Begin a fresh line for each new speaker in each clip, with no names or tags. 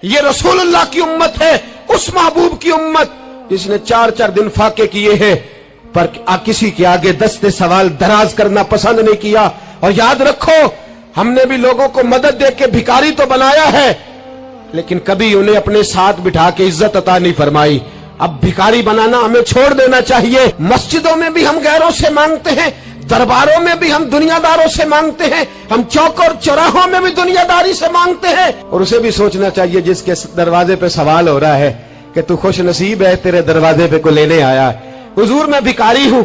ये रसूलुल्लाह की उम्मत है, उस महबूब की उम्मत जिसने 4-4 दिन फाके किए हैं, पर किसी के आगे दस्ते सवाल दराज करना पसंद नहीं किया। और याद रखो, हमने भी लोगों को मदद दे के भिखारी तो बनाया है, लेकिन कभी उन्हें अपने साथ बिठा के इज्जत अता नहीं फरमाई। अब भिखारी बनाना हमें छोड़ देना चाहिए। मस्जिदों में भी हम गैरों से मांगते हैं, दरबारों में भी हम दुनियादारों से मांगते हैं, हम चौक और चौराहों में भी दुनियादारी से मांगते हैं। और उसे भी सोचना चाहिए जिसके दरवाजे पे सवाल हो रहा है कि तू खुश नसीब है, तेरे दरवाजे पे को लेने आया है। हुजूर मैं भिखारी हूं,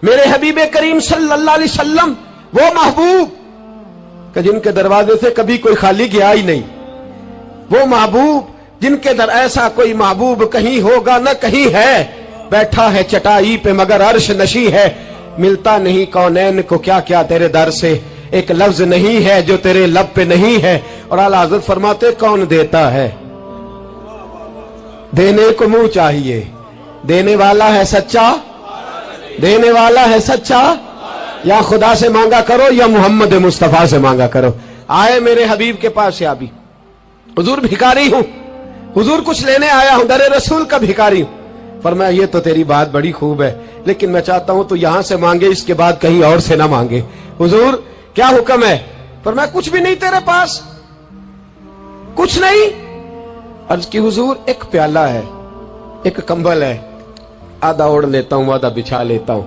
मेरे हबीब करीम सल्लल्लाहु अलैहि वसल्लम वो महबूब कि जिनके दरवाजे से कभी कोई खाली गया ही नहीं, वो महबूब जिनके दर ऐसा कोई महबूब कहीं होगा न कहीं है, बैठा है चटाई पे मगर अर्श नशी है, मिलता नहीं कौनैन को क्या क्या तेरे दर से, एक लफ्ज नहीं है जो तेरे लब पे नहीं है। और आला हज़रत फरमाते कौन देता है, देने को मुंह चाहिए, देने वाला है सच्चा, देने वाला है सच्चा, या खुदा से मांगा करो या मोहम्मद मुस्तफा से मांगा करो। आए मेरे हबीब के पास से अभी, हुजूर भिखारी हूं, हुजूर कुछ लेने आया हूं, दरे रसूल का भिखारी हूं। फरमाया ये तो तेरी बात बड़ी खूब है, लेकिन मैं चाहता हूं तो यहां से मांगे, इसके बाद कहीं और से ना मांगे। हुजूर क्या हुक्म है? फरमाया कुछ भी नहीं तेरे पास, कुछ नहीं। अर्ज की हुजूर एक प्याला है, एक कंबल है, आधा ओढ़ लेता हूं आधा बिछा लेता हूं,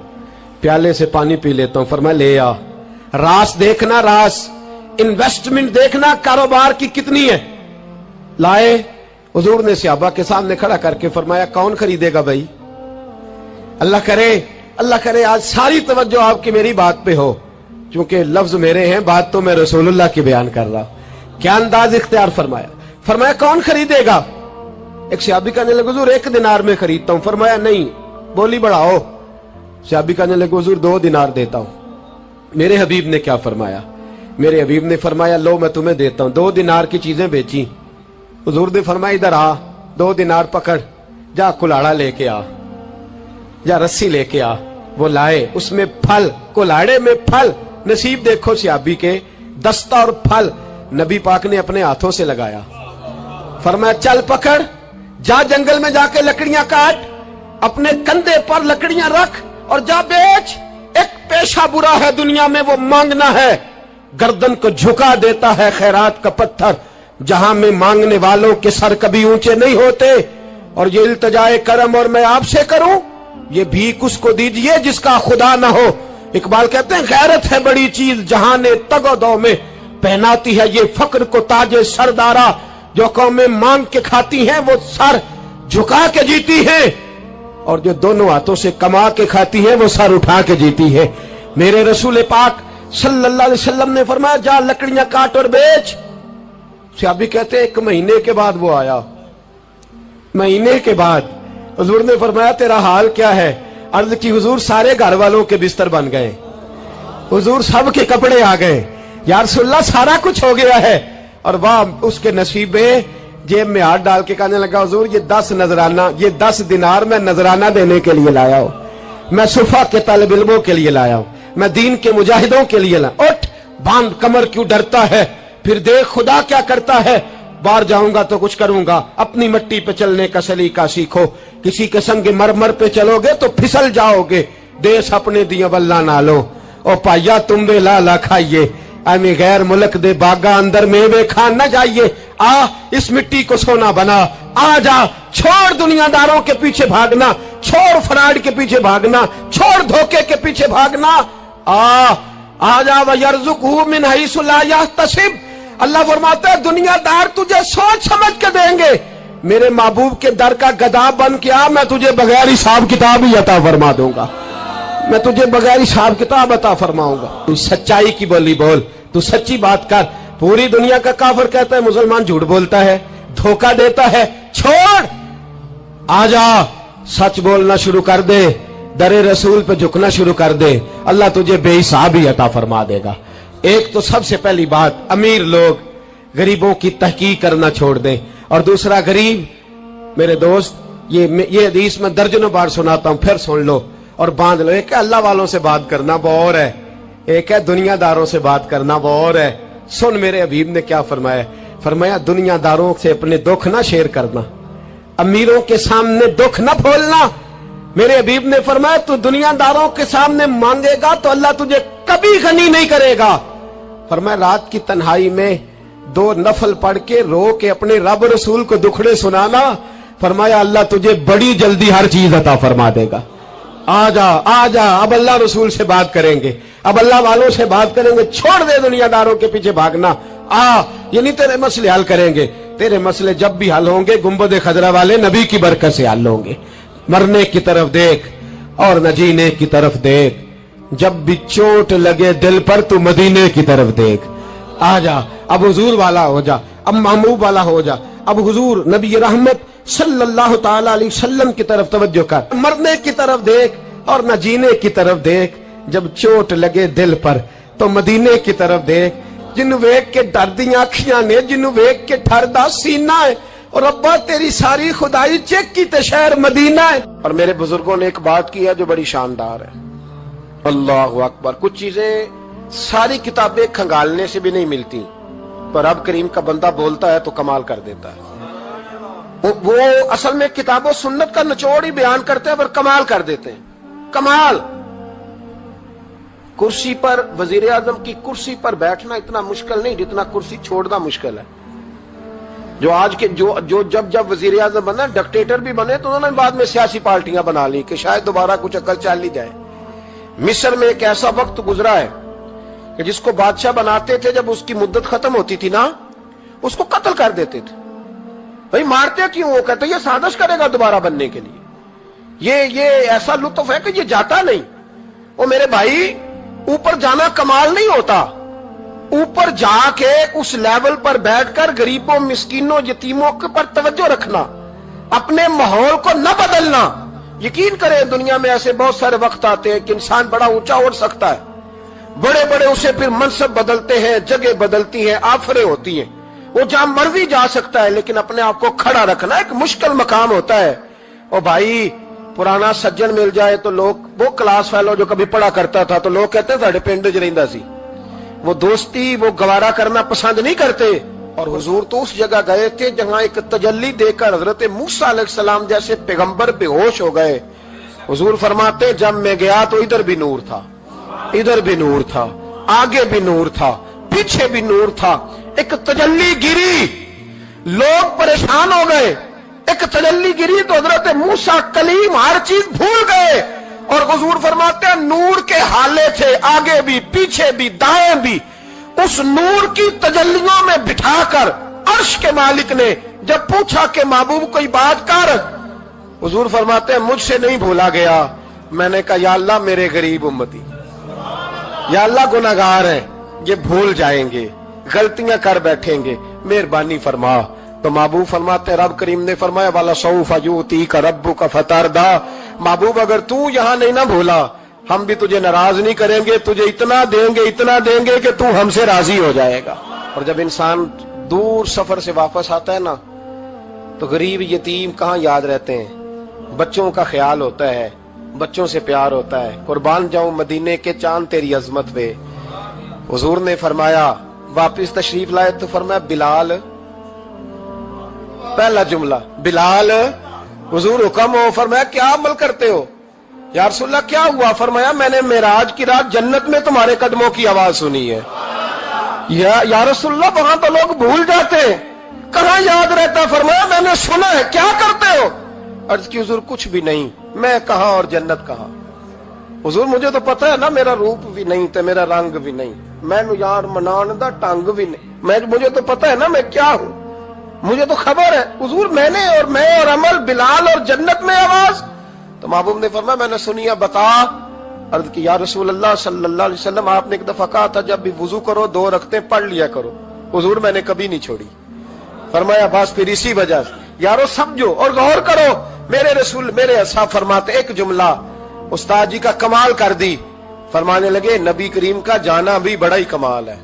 प्याले से पानी पी लेता हूं। फरमाया ले आ, रास देखना, रास इन्वेस्टमेंट देखना कारोबार की कितनी है। लाए, हुजूर ने सहाबा के सामने खड़ा करके फरमाया कौन खरीदेगा भाई? अल्लाह करे आज सारी तवज्जो आपकी मेरी बात पे हो, क्योंकि लफ्ज मेरे हैं, बात तो मैं रसूलुल्लाह की बयान कर रहा हूं। क्या अंदाज इख्तियार फरमाया। फरमाया कौन खरीदेगा? एक सहाबी कहने लगे हुजूर 1 दिनार में खरीदता हूं। फरमाया नहीं, बोली बढ़ाओ। सहाबी कहने लगे हुजूर 2 दिनार देता हूं। मेरे हबीब ने क्या फरमाया? मेरे हबीब ने फरमाया लो मैं तुम्हें देता हूं। 2 दिनार की चीजें बेची। हुजूर ने फरमाया इधर आ, 2 दिनार पकड़, जा कुल्हाड़ा लेके आ, जा रस्सी लेके आ। वो लाए, उसमें फल, कुल्हाड़े में फल। नसीब देखो सहाबी के, दस्ता और फल नबी पाक ने अपने हाथों से लगाया। फरमाया चल पकड़, जा जंगल में जाके लकड़ियां काट, अपने कंधे पर लकड़ियां रख और जा बेच। एक पेशा बुरा है दुनिया में, वो मांगना है। गर्दन को झुका देता है खैरात का पत्थर, जहां में मांगने वालों के सर कभी ऊंचे नहीं होते। और ये इल्तिजाए करम और मैं आपसे करूं, ये भीख उसको दीजिए जिसका खुदा ना हो। इकबाल कहते हैं गैरत है बड़ी चीज जहां ने तगोदो में पहनाती है ये फक्र को ताजे सरदारा। जो कौमें मांग के खाती हैं वो सर झुका के जीती हैं, और जो दोनों हाथों से कमा के खाती है वो सर उठा के जीती है। मेरे रसूल पाक सल्लल्लाहु अलैहि वसल्लम ने फरमाया जा लकड़ियां काट और बेच। सहाबी कहते हैं 1 महीने के बाद वो आया। महीने के बाद हुजूर ने फरमाया तेरा हाल क्या है? अर्ज की हुजूर सारे घर वालों के बिस्तर बन गए, हुजूर सब के कपड़े आ गए, या रसूलल्लाह सारा कुछ हो गया है। और वाह उसके नसीब में, जेब में हाथ डाल के कहने लगा हुजूर ये 10 नजराना, ये 10 दिनार मैं नजराना देने के लिए लाया हूं, मैं सुफा के तलब इल्मों के लिए लाया हूं, मैं दीन के मुजाहिदों के लिए लाया। उठ बांध, कमर क्यों डरता है? फिर देख खुदा क्या करता है। बाहर जाऊंगा तो कुछ करूंगा, अपनी मिट्टी पे चलने का सलीका सीखो। किसी के संग मरमर पे चलोगे तो फिसल जाओगे। देश अपने दिया वल्ला ना लो, ओ पाया तुम बे लाला खाइए, अमी गैर मुल्क दे बागा अंदर मेवे खान न जाइए। आ इस मिट्टी को सोना बना, आ जा, छोड़ दुनियादारों के पीछे भागना, छोड़ फ्रॉड के पीछे भागना, छोड़ धोखे के पीछे भागना। आ जा वयरज़ुक़हु मिन हैसु ला यहतसिब। अल्लाह फरमाता है दुनियादार तुझे सोच समझ के देंगे, मेरे महबूब के दर का गधा बन के आ, मैं तुझे बगैर हिसाब किताब ही अता फरमा दूंगा, मैं तुझे बगैर हिसाब किताब अता फरमाऊंगा। तू सच्चाई की बोली बोल, तू सच्ची बात कर। पूरी दुनिया का काफिर कहता है मुसलमान झूठ बोलता है, धोखा देता है। छोड़, आजा, सच बोलना शुरू कर दे, दरे रसूल पे झुकना शुरू कर दे, अल्लाह तुझे बेहिसाब ही अता फरमा देगा। एक तो सबसे पहली बात, अमीर लोग गरीबों की तहकीक करना छोड़ दें। और दूसरा, गरीब मेरे दोस्त, ये हदीस में दर्जनों बार सुनाता हूं, फिर सुन लो और बांध लो। एक है अल्लाह वालों से बात करना, वो और है, एक है दुनियादारों से बात करना, वो और है। सुन मेरे हबीब ने क्या फरमाया। फरमाया दुनिया दारों से अपने दुख ना शेयर करना, अमीरों के सामने दुख ना खोलना। मेरे हबीब ने फरमाया तू दुनियादारों के सामने मांगेगा तो अल्लाह तुझे कभी गनी नहीं करेगा। फरमाया रात की तन्हाई में 2 नफल पढ़ के रो के अपने रब रसूल को दुखड़े सुनाना, फरमाया अल्लाह तुझे बड़ी जल्दी हर चीज अता फरमा देगा। आ जा, अब अल्लाह रसूल से बात करेंगे, अब अल्लाह वालों से बात करेंगे, छोड़ दे दुनियादारों के पीछे भागना। ये नहीं तेरे मसले हल करेंगे, तेरे मसले जब भी हल होंगे गुंबद खजरा वाले नबी की बरकत से हल होंगे। मरने की तरफ देख और न जीने की तरफ देख, जब भी चोट लगे दिल पर तू मदीने की तरफ देख। आ जा, अब हुजूर वाला हो जा, अब महबूब वाला हो जा, अब हुजूर नबी रहमत सल्लल्लाहु ताला अलैहि वसल्लम की तरफ तवज्जो कर। मरने की तरफ देख और न जीने की तरफ देख, जब चोट लगे दिल पर तो मदीने की तरफ देख। जिन्नू वेख के डर दी अखियां ने, जिन्नू वेख के ठरदा सीना है, और अब्बा तेरी सारी खुदाई चेक की ते शहर मदीना है। और मेरे बुजुर्गों ने एक बात की है जो बड़ी शानदार है, अल्लाहु अकबर। कुछ चीजें सारी किताबें खंगालने से भी नहीं मिलती, पर रब करीम का बंदा बोलता है तो कमाल कर देता है। वो असल में किताबों सुन्नत का निचोड़ ही बयान करते हैं पर कमाल कर देते हैं। कमाल। कुर्सी पर, वजीर आजम की कुर्सी पर बैठना इतना मुश्किल नहीं जितना कुर्सी छोड़ना मुश्किल है। जो आज के जो जब वजीर आजम बना, डिक्टेटर भी बने तो उन्होंने बाद में सियासी पार्टियां बना ली कि शायद दोबारा कुछ अकल चल ही जाए। मिस्र में एक ऐसा वक्त गुजरा है कि जिसको बादशाह बनाते थे, जब उसकी मुद्दत खत्म होती थी ना, उसको कत्ल कर देते थे। भाई मारते क्यों? वो कहते ये साजिश करेगा दोबारा बनने के लिए। ये ऐसा लुत्फ है कि ये जाता नहीं। वो मेरे भाई, ऊपर जाना कमाल नहीं होता, ऊपर जाके उस लेवल पर बैठकर गरीबों, मिस्कीनों, यतीमों के पर तवज्जो रखना, अपने माहौल को न बदलना। यकीन करें दुनिया में ऐसे बहुत सारे वक्त आते हैं कि इंसान बड़ा ऊंचा उड़ सकता है, बड़े बड़े उसे फिर मनसब बदलते हैं, जगह बदलती हैं, आफरें होती हैं, वो जहां मर्जी जा सकता है, लेकिन अपने आप को खड़ा रखना एक मुश्किल मकाम होता है। ओ भाई, पुराना सज्जन मिल जाए तो लोग, वो क्लास फेलो जो कभी पढ़ा करता था, तो लोग कहते साडे पिंड च रहिंदा सी, वो दोस्ती वो गवारा करना पसंद नहीं करते। और हुजूर तो उस जगह गए थे जहां एक तजल्ली देकर हजरत मूसा अलैहिस्सलाम जैसे पैगंबर बेहोश हो गए। हुजूर फरमाते जब मैं गया तो इधर भी नूर था, इधर भी नूर था, आगे भी नूर था, पीछे भी नूर था। एक तजल्ली गिरी, लोग परेशान हो गए। एक तजल्ली गिरी तो हजरत मूसा कलीम हर चीज भूल गए। और हुजूर फरमाते हैं नूर के हाले थे, आगे भी, पीछे भी, दाएं भी। उस नूर की तजल्लियों में बिठाकर अर्श के मालिक ने जब पूछा कि महबूब कोई बात कर, हुजूर फरमाते हैं मुझसे नहीं भूला गया। मैंने कहा या अल्लाह मेरे गरीब उम्मती, या अल्लाह गुनाहगार हैं, ये भूल जाएंगे, गलतियां कर बैठेंगे, मेहरबानी फरमा। तो महबूब फरमाते रब करीम ने फरमाया वाला सौफ यूती का रब्बु का फतारदा, महबूब अगर तू यहां नहीं ना भूला, हम भी तुझे नाराज नहीं करेंगे, तुझे इतना देंगे कि तू हमसे राजी हो जाएगा। और जब इंसान दूर सफर से वापस आता है ना, तो गरीब यतीम कहाँ याद रहते हैं, बच्चों का ख्याल होता है, बच्चों से प्यार होता है। कुर्बान जाऊं मदीने के चांद तेरी अजमत पे। हुजूर ने फरमाया वापिस तशरीफ लाए तो फरमाया बिलाल, पहला जुमला बिलाल, हुजूर हुक्म हो। फरमाया क्या अमल करते हो? या रसूलल्लाह क्या हुआ? फरमाया मैंने मेराज की रात जन्नत में तुम्हारे कदमों की आवाज सुनी है। या रसूलल्लाह वहां तो लोग भूल जाते हैं, कहां याद रहता? फरमाया मैंने सुना है। क्या करते हो? अर्ज की हुजूर कुछ भी नहीं। मैं कहां और जन्नत कहां? हुजूर मुझे तो पता है ना, मेरा रूप भी नहीं ते मेरा रंग भी नहीं, मैनू यार मनान दा ढंग भी नहीं, मुझे तो पता है ना मैं क्या हूं, मुझे तो खबर है। हुजूर मैं और अमल, बिलाल और जन्नत में आवाज। तो महबूब ने फरमाया मैंने सुनी है, बता। अर्ज की या रसूल अल्लाह सल्लल्लाहु अलैहि वसल्लम आपने एक दफा कहा था जब भी वुजू करो 2 रकअतें पढ़ लिया करो। हुजूर मैंने कभी नहीं छोड़ी। फरमाया बस फिर इसी वजह से यारो समझो और गौर करो। मेरे रसूल मेरे असहाब फरमाते एक जुमला उस्ताद जी का कमाल कर दी। फरमाने लगे नबी करीम का जाना भी बड़ा ही कमाल है।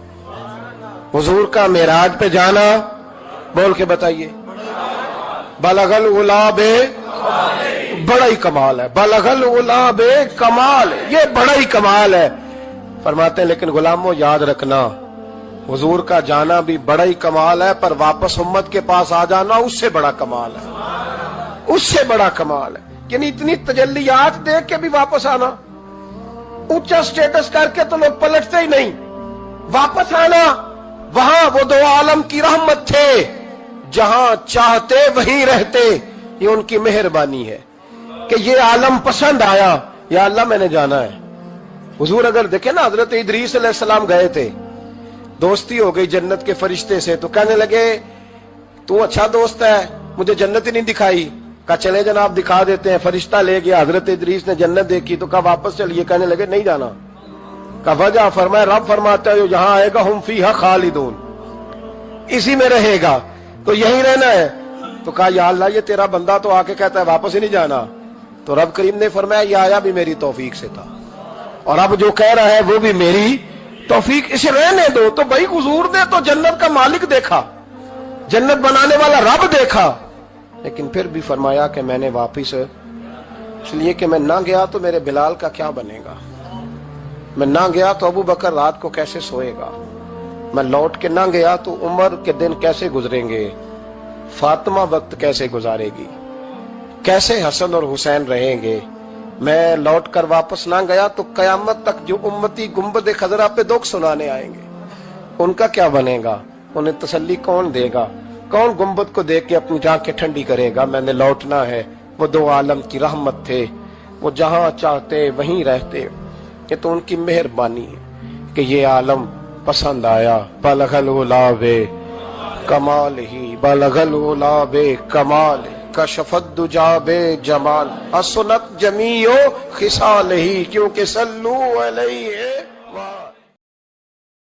हुजूर का मेराज पे जाना, बोल के बताइए, बलगल उलाबे, बड़ा ही कमाल है। बलगल उलाबे कमाल, ये बड़ा ही कमाल है। फरमाते हैं लेकिन गुलामों याद रखना
حضور کا جانا بھی بڑا ہی کمال ہے، پر واپس امت کے پاس آ جانا اس سے بڑا کمال ہے، اس سے بڑا کمال ہے۔ یعنی اتنی تجلیات دیکھ کے بھی واپس آنا، اونچا سٹیٹس کر کے تو لوگ پلٹتے ہی نہیں، واپس آنا، وہاں وہ دو عالم کی رحمت تھے، جہاں چاہتے وہیں رہتے، یہ ان کی مہربانی ہے کہ یہ عالم پسند آیا، یا اللہ میں نے جانا ہے۔ حضور اگر دیکھیں نا، حضرت ادریس علیہ السلام گئے تھے، دوستی ہو گئی جنت کے فرشتے سے، تو کہنے لگے تو اچھا دوست ہے، مجھے جنت ہی نہیں دکھائی۔ کہا چلے جناب دکھا دیتے ہیں، فرشتہ لے گیا، حضرت ادریس نے جنت دیکھی تو کہا واپس چلیے، کہنے لگے نہیں جانا۔ کہا وجہ؟ فرمایا رب فرماتا ہے جہاں آئے گا ہم فیہا خالدون، اسی میں رہے گا، تو یہیں رہنا ہے۔ تو کہا یا اللہ یہ تیرا بندہ تو آ کے کہتا ہے واپس ہی نہیں جانا، تو رب کریم نے فرمایا یہ آیا بھی میری توفیق سے تھا، اور اب جو کہہ رہا ہے وہ بھی میری توفیق، اسے رہنے دو۔ تو بھائی حضور نے تو جنت کا مالک دیکھا، جنت بنانے والا رب دیکھا، لیکن پھر بھی فرمایا کہ میں نے واپس، اس لیے کہ میں نہ گیا تو میرے بلال کا کیا بنے گا، میں نہ گیا تو ابو بکر رات کو کیسے سوئے گا، میں لوٹ کے نہ گیا تو عمر کے دن کیسے گزریں گے، فاطمہ وقت کیسے گزارے گی، کیسے حسن اور حسین رہیں گے، میں لوٹ کر واپس نہ گیا تو قیامت تک جو امتی گنبد خضرا پہ دکھ سنانے آئیں گے ان کا کیا بنے گا، انہیں تسلی کون دے گا، کون گنبد کو دیکھ کے اپنی آنکھیں ٹھنڈی کرے گا۔ میں نے لوٹنا ہے، وہ دو عالم کی رحمت تھے، وہ جہاں چاہتے وہیں رہتے، یہ تو ان کی مہربانی ہے کہ یہ عالم پسند آیا۔ بلغ العلا بے کمال ہی، بلغ العلا بے کمال، کشف الدجا بے جمال، حسنت جمیع خصال ہی، کیونکہ صلو علیہ